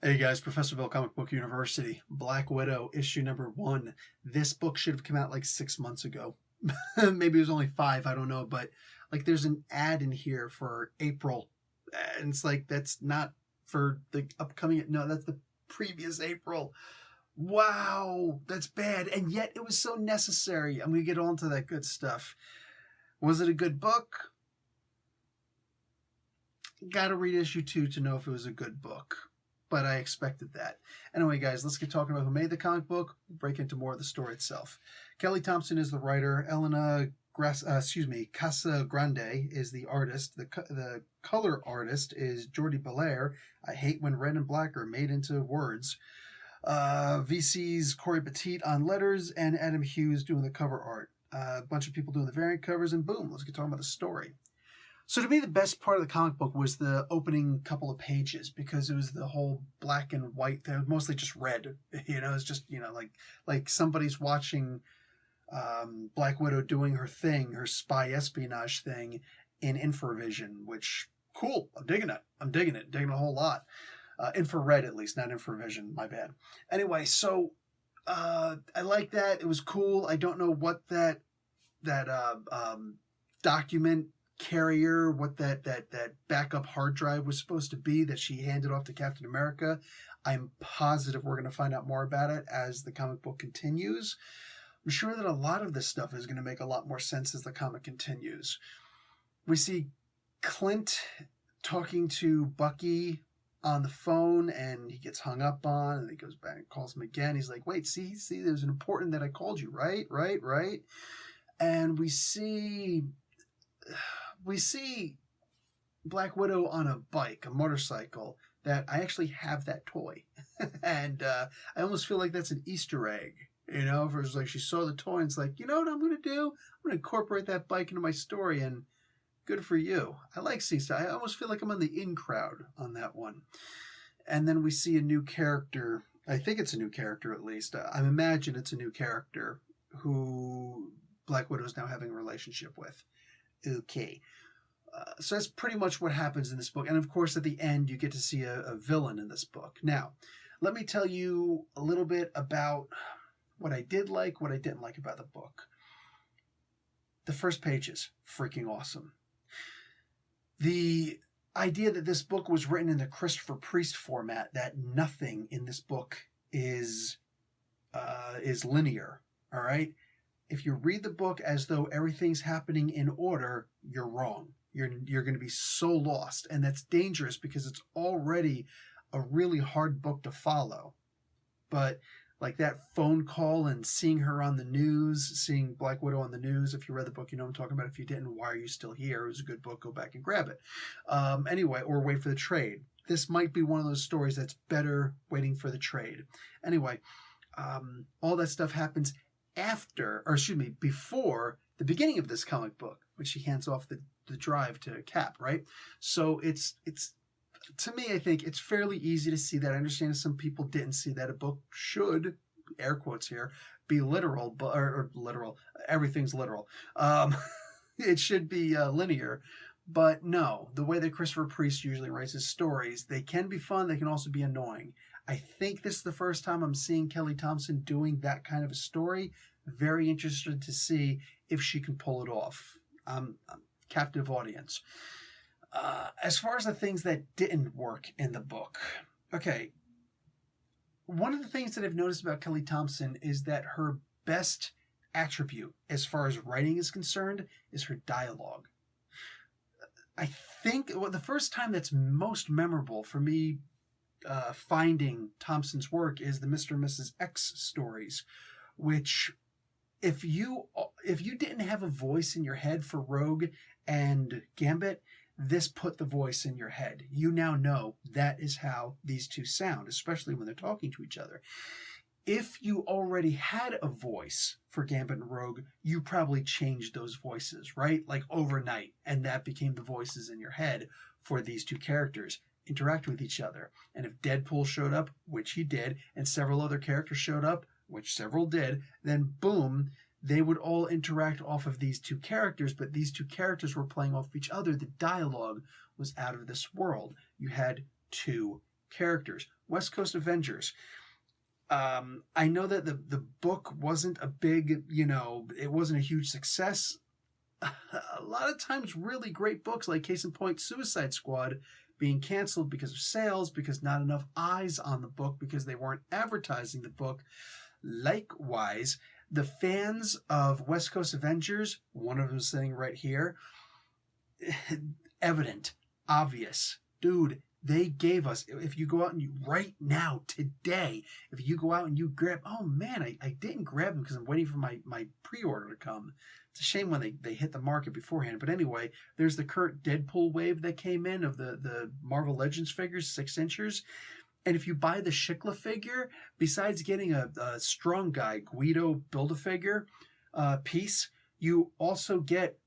Hey guys, Professor Bill, Comic Book University, Black Widow, issue number 1. This book should have come out like 6 months ago. Maybe it was only 5, I don't know, but like there's an ad in here for April, and it's like that's not for the upcoming, no, that's the previous April. Wow, that's bad, and yet it was so necessary. I'm gonna get on to that good stuff. Was it a good book? Gotta read issue 2 to know if it was a good book, but I expected that. Anyway, guys, let's get talking about who made the comic book. We'll break into more of the story itself. Kelly Thompson is the writer. Elena Casagrande is the artist. The color artist is Jordi Belair. I hate when red and black are made into words. VC's Corey Petit on letters, and Adam Hughes doing the cover art. A bunch of people doing the variant covers, and boom, let's get talking about the story. So to me, the best part of the comic book was the opening couple of pages, because it was the whole black and white thing, mostly just red. It's just, like somebody's watching Black Widow doing her thing, her spy espionage thing in infravision, which, cool, I'm digging it. Digging it a whole lot. Infrared, at least, not infravision, my bad. Anyway, so I like that. It was cool. I don't know what that document carrier, what that backup hard drive was supposed to be that she handed off to Captain America. I'm positive we're going to find out more about it as the comic book continues. I'm sure that a lot of this stuff is going to make a lot more sense as the comic continues. We see Clint talking to Bucky on the phone, and he gets hung up on, and he goes back and calls him again. He's like, wait, see, there's an important that I called you, right? And we see Black Widow on a bike, a motorcycle, that I actually have that toy. And I almost feel like that's an Easter egg. If it was like she saw the toy and it's like, you know what I'm going to do? I'm going to incorporate that bike into my story, and good for you. I like seeing stuff. I almost feel like I'm on the in crowd on that one. And then we see a new character. I think it's a new character, at least. I imagine it's a new character who Black Widow is now having a relationship with. Okay. So that's pretty much what happens in this book. And of course, at the end, you get to see a villain in this book. Now, let me tell you a little bit about what I did like, what I didn't like about the book. The first page is freaking awesome. The idea that this book was written in the Christopher Priest format, that nothing in this book is linear, all right? If you read the book as though everything's happening in order, you're wrong. You're going to be so lost, and that's dangerous because it's already a really hard book to follow. But like that phone call and seeing her on the news, seeing Black Widow on the news, if you read the book, you know what I'm talking about. If you didn't, why are you still here? It was a good book. Go back and grab it. Anyway, or wait for the trade. This might be one of those stories that's better waiting for the trade. Anyway, all that stuff happens before the beginning of this comic book, when she hands off the drive to Cap, right? So it's to me, I think it's fairly easy to see that. I understand some people didn't see that. A book should, air quotes here, be literal, or literal. Everything's literal. It should be linear. But no, the way that Christopher Priest usually writes his stories, they can be fun. They can also be annoying. I think this is the first time I'm seeing Kelly Thompson doing that kind of a story. Very interested to see if she can pull it off. Captive audience. As far as the things that didn't work in the book, okay, one of the things that I've noticed about Kelly Thompson is that her best attribute as far as writing is concerned is her dialogue. I think the first time that's most memorable for me finding Thompson's work is the Mr. and Mrs. X stories, which if you didn't have a voice in your head for Rogue and Gambit, this put the voice in your head. You now know that is how these two sound, especially when they're talking to each other. If you already had a voice for Gambit and Rogue, you probably changed those voices, right? Like overnight, and that became the voices in your head for these two characters interact with each other. And if Deadpool showed up, which he did, and several other characters showed up, which several did, then boom, they would all interact off of these two characters, but these two characters were playing off of each other. The dialogue was out of this world. You had two characters. West Coast Avengers. I know that the book wasn't a big, it wasn't a huge success. A lot of times really great books, like case in point Suicide Squad, being canceled because of sales, because not enough eyes on the book, because they weren't advertising the book. Likewise, the fans of West Coast Avengers, one of them sitting right here, evident, obvious. Dude, they gave us, if you go out and you, right now, today, if you go out and you grab, oh man, I didn't grab them because I'm waiting for my pre-order to come. It's a shame when they hit the market beforehand. But anyway, there's the current Deadpool wave that came in of the Marvel Legends figures, 6-inchers. And if you buy the Shikla figure, besides getting a strong guy, Guido Build-A-Figure piece, you also get,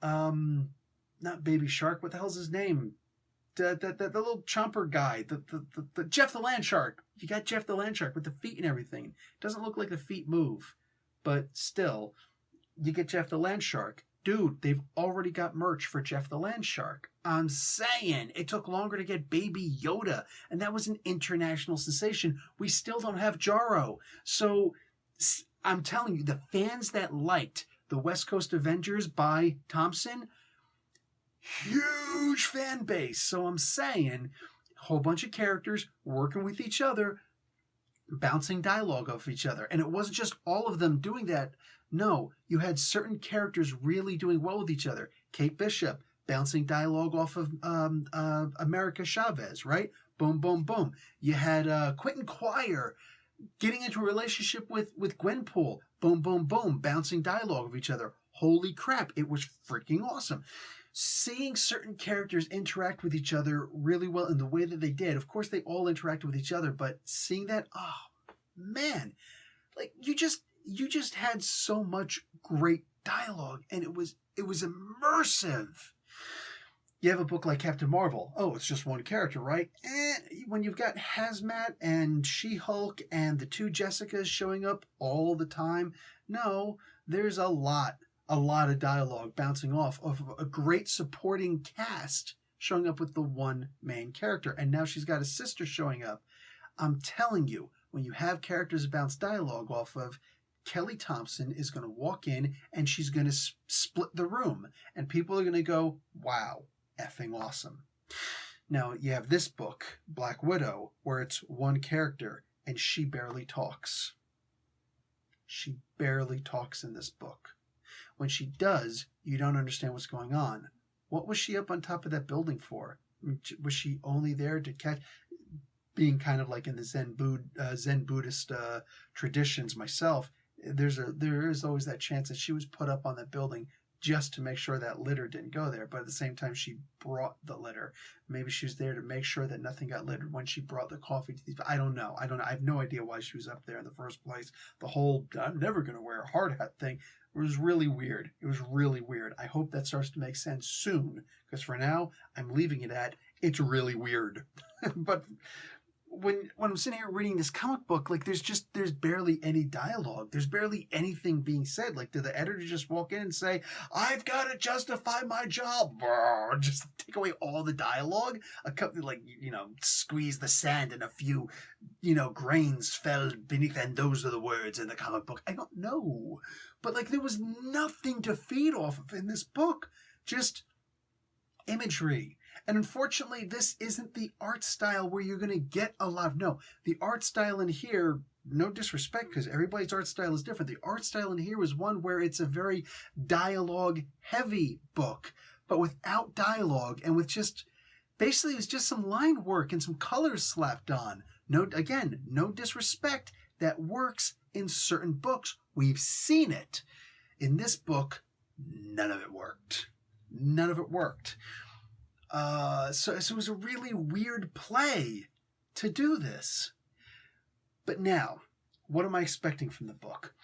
not Baby Shark, what the hell's his name? The little chomper guy, the Jeff the Land Shark. You got Jeff the Land Shark with the feet and everything. Doesn't look like the feet move, but still, you get Jeff the Land Shark. Dude, they've already got merch for Jeff the Land Shark. I'm saying it took longer to get Baby Yoda, and that was an international sensation. We still don't have Jaro. So I'm telling you, the fans that liked the West Coast Avengers by Thompson, huge fan base. So I'm saying a whole bunch of characters working with each other, bouncing dialogue off each other. And it wasn't just all of them doing that. No, you had certain characters really doing well with each other. Kate Bishop bouncing dialogue off of America Chavez, right? Boom, boom, boom. You had Quentin Quire getting into a relationship with Gwenpool. Boom, boom, boom. Bouncing dialogue of each other. Holy crap, it was freaking awesome. Seeing certain characters interact with each other really well in the way that they did. Of course, they all interacted with each other, but seeing that, oh, man. Like, you just had so much great dialogue, and it was immersive. You have a book like Captain Marvel. Oh, it's just one character, right? When you've got Hazmat and She-Hulk and the 2 Jessicas showing up all the time, no, there's a lot of dialogue bouncing off of a great supporting cast showing up with the one main character. And now she's got a sister showing up. I'm telling you, when you have characters bounce dialogue off of, Kelly Thompson is going to walk in and she's going to split the room. And people are going to go, wow, effing awesome. Now, you have this book, Black Widow, where it's one character and she barely talks. She barely talks in this book. When she does, you don't understand what's going on. What was she up on top of that building for? Was she only there to catch... Being kind of like in the Zen Buddhist traditions myself, there is always that chance that she was put up on that building just to make sure that litter didn't go there. But at the same time, she brought the litter. Maybe she was there to make sure that nothing got littered when she brought the coffee to these. I don't know. I have no idea why she was up there in the first place. The whole "I'm never going to wear a hard hat" thing was really weird. It was really weird. I hope that starts to make sense soon, because for now, I'm leaving it at it's really weird. But when I'm sitting here reading this comic book, like there's barely any dialogue. There's barely anything being said. Like, did the editor just walk in and say, "I've got to justify my job," just take away all the dialogue? A couple, like, squeeze the sand and a few, grains fell beneath, and those are the words in the comic book. I don't know, but like there was nothing to feed off of in this book. Just imagery. And unfortunately, this isn't the art style where you're going to get a lot of... No, the art style in here, no disrespect, because everybody's art style is different. The art style in here is one where it's a very dialogue-heavy book, but without dialogue and with just... Basically, it's just some line work and some colors slapped on. No disrespect. That works in certain books. We've seen it. In this book, none of it worked. None of it worked. So it was a really weird play to do this. But now, what am I expecting from the book?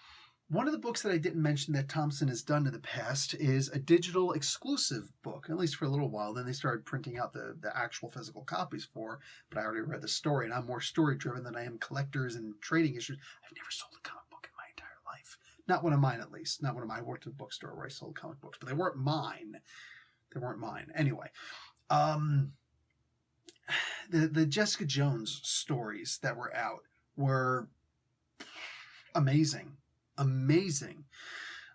One of the books that I didn't mention that Thompson has done in the past is a digital exclusive book, at least for a little while. Then they started printing out the actual physical copies for, but I already read the story, and I'm more story-driven than I am collectors and trading issues. I've never sold a comic book in my entire life. Not one of mine, at least. Not one of mine. I worked at a bookstore where I sold comic books, but they weren't mine. They weren't mine. Anyway. the Jessica Jones stories that were out were amazing. Amazing.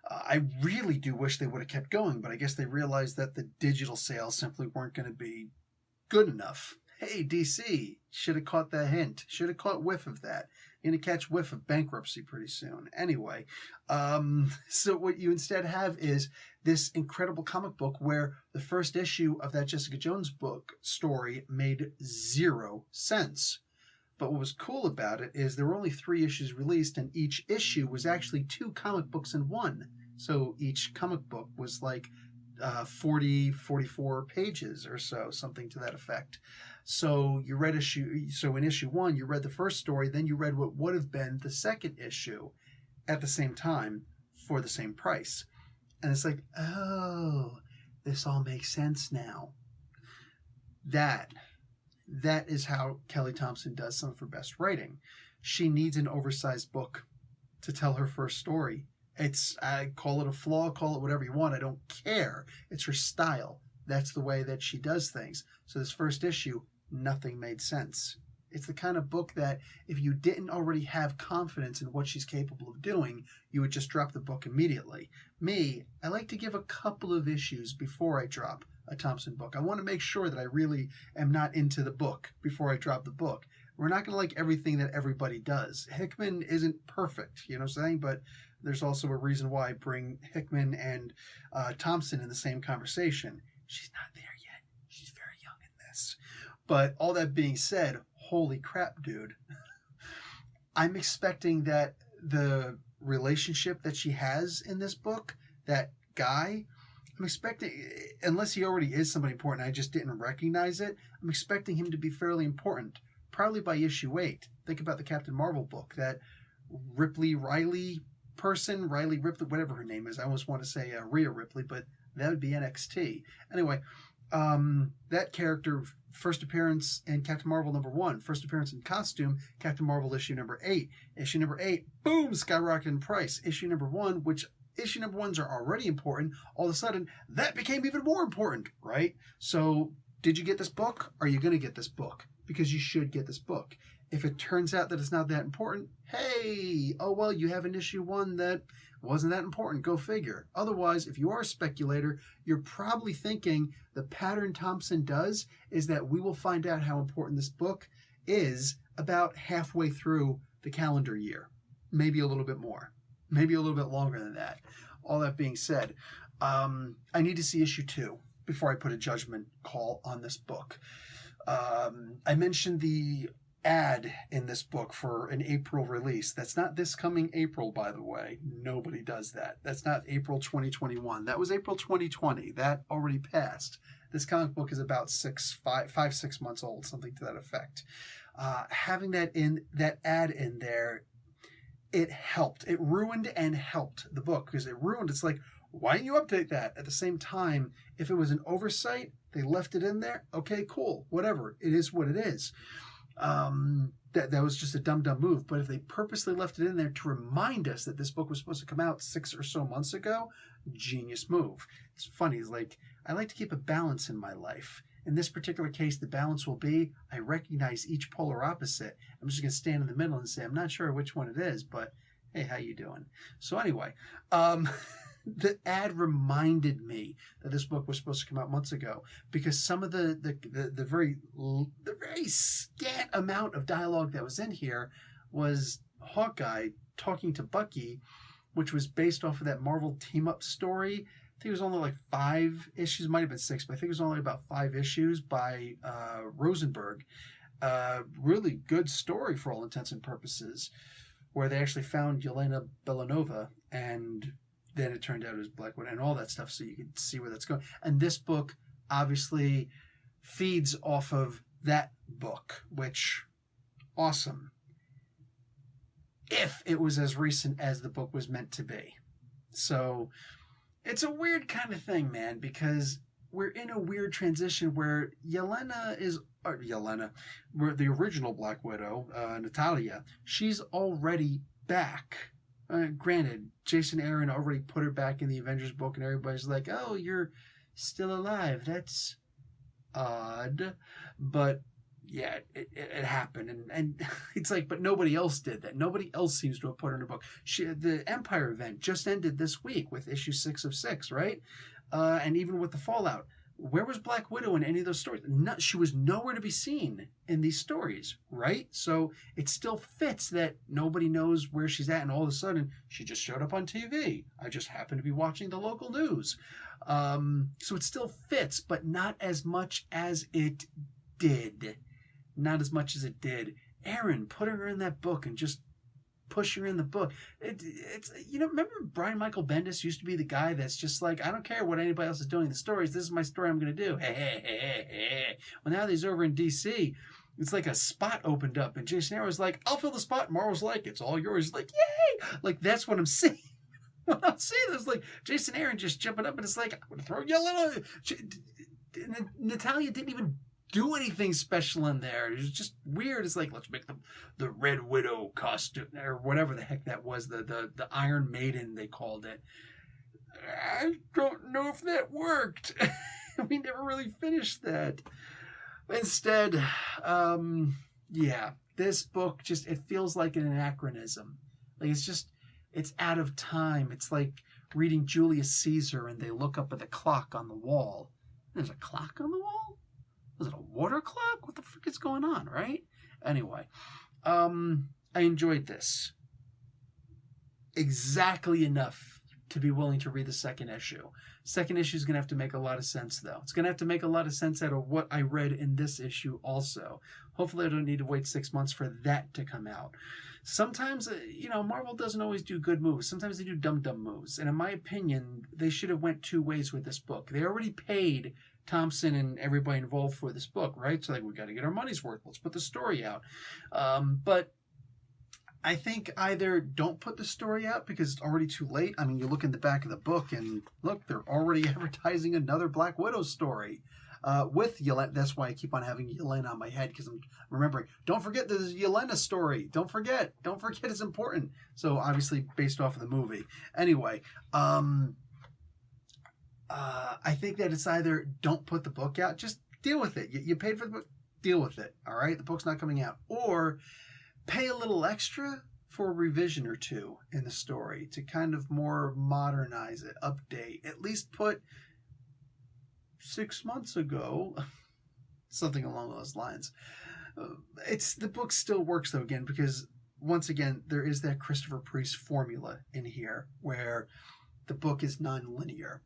I really do wish they would have kept going, but I guess they realized that the digital sales simply weren't going to be good enough. Hey, DC, should have caught that hint. Should have caught whiff of that. You're going to catch whiff of bankruptcy pretty soon. Anyway, so what you instead have is this incredible comic book where the first issue of that Jessica Jones book story made 0 sense. But what was cool about it is there were only 3 issues released, and each issue was actually 2 comic books in one. So each comic book was like 44 pages or so, something to that effect. So you read in issue 1, you read the first story, then you read what would have been the second issue at the same time for the same price. And it's like, oh, this all makes sense now. That is how Kelly Thompson does some of her best writing. She needs an oversized book to tell her first story. I call it a flaw, call it whatever you want. I don't care. It's her style. That's the way that she does things. So this first issue, nothing made sense. It's the kind of book that if you didn't already have confidence in what she's capable of doing, you would just drop the book immediately. Me, I like to give a couple of issues before I drop a Thompson book. I want to make sure that I really am not into the book before I drop the book. We're not going to like everything that everybody does. Hickman isn't perfect, you know what I'm saying? But there's also a reason why I bring Hickman and Thompson in the same conversation. She's not there yet. She's very young in this. But all that being said, holy crap, dude. I'm expecting that the relationship that she has in this book, that guy, I'm expecting, unless he already is somebody important, I just didn't recognize it, I'm expecting him to be fairly important, probably by issue 8. Think about the Captain Marvel book, that Riley Ripley, whatever her name is. I almost want to say Rhea Ripley, but that would be NXT. Anyway, that character, first appearance in Captain Marvel #1, first appearance in costume, Captain Marvel issue number 8. Issue number 8, boom, skyrocketed in price. Issue number 1, which issue number 1s are already important, all of a sudden, that became even more important, right? So, did you get this book? Are you going to get this book? Because you should get this book. If it turns out that it's not that important, hey, oh well, you have an issue 1 that wasn't that important. Go figure. Otherwise, if you are a speculator, you're probably thinking the pattern Thompson does is that we will find out how important this book is about halfway through the calendar year. Maybe a little bit more. Maybe a little bit longer than that. All that being said, I need to see issue 2 before I put a judgment call on this book. I mentioned the ad in this book for an April release. That's not this coming April, by the way. Nobody does that. That's not April 2021. That was April 2020. That already passed. This comic book is about 6 months old, something to that effect. Having that ad in there, it helped. It ruined and helped the book, because it ruined. It's like, why didn't you update that? At the same time, if it was an oversight, they left it in there. Okay, cool, whatever. It is what it is. That was just a dumb move. But if they purposely left it in there to remind us that this book was supposed to come out 6 or so months ago, genius move. It's funny. It's like, I like to keep a balance in my life. In this particular case, the balance will be, I recognize each polar opposite. I'm just going to stand in the middle and say, I'm not sure which one it is, but hey, how you doing? So anyway, the ad reminded me that this book was supposed to come out months ago, because some of the very scant amount of dialogue that was in here was Hawkeye talking to Bucky, which was based off of that Marvel team-up story. I think it was only like 5 issues, might have been 6, but I think it was only about 5 issues by Rosenberg. Really good story for all intents and purposes, where they actually found Yelena Belanova, and then it turned out it was Black Widow and all that stuff, so you can see where that's going. And this book obviously feeds off of that book, which, awesome. If it was as recent as the book was meant to be. So it's a weird kind of thing, man, because we're in a weird transition where where the original Black Widow, Natalia, she's already back. Granted, Jason Aaron already put her back in the Avengers book, and everybody's like, oh, you're still alive. That's odd. But yeah, it happened, and it's like, but nobody else did that. Nobody else seems to have put her in a book. The Empire event just ended this week with issue 6 of 6, right? And even with the Fallout, where was Black Widow in any of those stories? She was nowhere to be seen in these stories, right? So it still fits that nobody knows where she's at, and all of a sudden she just showed up on TV. I just happened to be watching the local news. So it still fits, but not as much as it did. Not as much as it did. Aaron, put her in that book and just push her in the book. It's remember Brian Michael Bendis used to be the guy that's just like, I don't care what anybody else is doing in the stories. This is my story. I'm going to do. Hey. Well, now that he's over in DC, it's like a spot opened up, and Jason Aaron was like, I'll fill the spot. Marvel's like, it's all yours. He's like, yay! Like, that's what I'm seeing. When I'm seeing this, like Jason Aaron just jumping up, and it's like, I'm going to throw yellow. Natalia didn't even do anything special in there. It was just weird. It's like, let's make the Red Widow costume, or whatever the heck that was, the Iron Maiden they called it. I don't know if that worked. We never really finished that. Instead, this book just, it feels like an anachronism. Like, it's out of time. It's like reading Julius Caesar and they look up at the clock on the wall. There's a clock on the wall? Was it a water clock? What the frick is going on, right? Anyway, I enjoyed this. Exactly enough to be willing to read the second issue. Second issue is going to have to make a lot of sense, though. It's going to have to make a lot of sense out of what I read in this issue also. Hopefully I don't need to wait 6 months for that to come out. Sometimes, Marvel doesn't always do good moves. Sometimes they do dumb moves. And in my opinion, they should have went 2 ways with this book. They already paid Thompson and everybody involved for this book, right? So, like, we got to get our money's worth. Let's put the story out. But I think either don't put the story out because it's already too late. I mean, you look in the back of the book and look, they're already advertising another Black Widow story with Yelena. That's why I keep on having Yelena on my head, because I'm remembering, don't forget there's a Yelena story. Don't forget it's important. So obviously based off of the movie. Anyway, I think that it's either don't put the book out, just deal with it. You paid for the book, deal with it. All right, the book's not coming out. Or pay a little extra for a revision or 2 in the story to kind of more modernize it, update. At least put 6 months ago, something along those lines. The book still works though, again, because once again there is that Christopher Priest formula in here where the book is non-linear.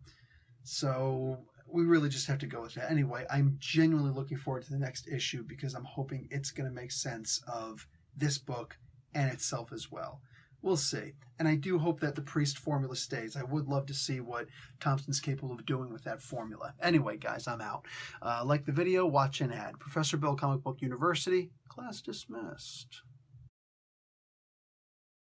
So we really just have to go with that. Anyway, I'm genuinely looking forward to the next issue because I'm hoping it's going to make sense of this book and itself as well. We'll see. And I do hope that the Priest formula stays. I would love to see what Thompson's capable of doing with that formula. Anyway, guys, I'm out. Like the video, watch an ad. Professor Bill, Comic Book University, class dismissed.